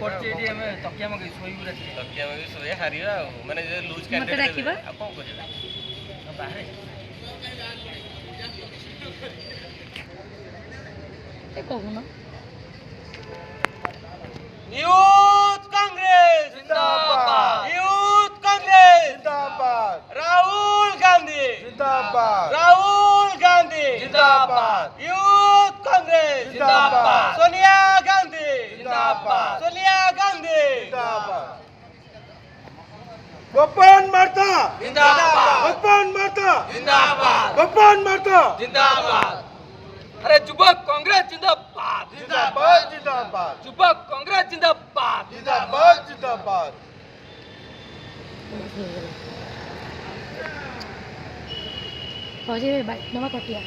করছে এটি আমি তকিয়া মগে শোই উড়া ତକିଆ ମଗି ଶୋଇ ହାରିବା ଆଉ ମାନେ ଯେ ଲୁଜ୍ ମତେ କ୍ୟାଣ୍ଡିଡେଟ୍ ଡାକିବା? ଆଉ କ'ଣ କରିବା ବାହାରେ ଏ କହୁନ यूथ कांग्रेस जिंदाबाद यूथ कांग्रेस जिंदाबाद राहुल गांधी जिंदाबाद राहुल गांधी जिंदाबाद यूथ कांग्रेस जिंदाबाद सोनिया गांधी जिंदाबाद सोनिया गांधी जिंदाबाद गोपन मारता जिंदाबाद गोपन मारता जिंदाबाद गोपन मारता जिंदाबाद अरे युवक कांग्रेस जिंदाबाद जिंदाबाद जिंदाबाद युवक कांग्रेस जिंदाबाद जिंदाबाद जिंदाबाद ହଉଛି ବାଇକ ନବା କଟିଆ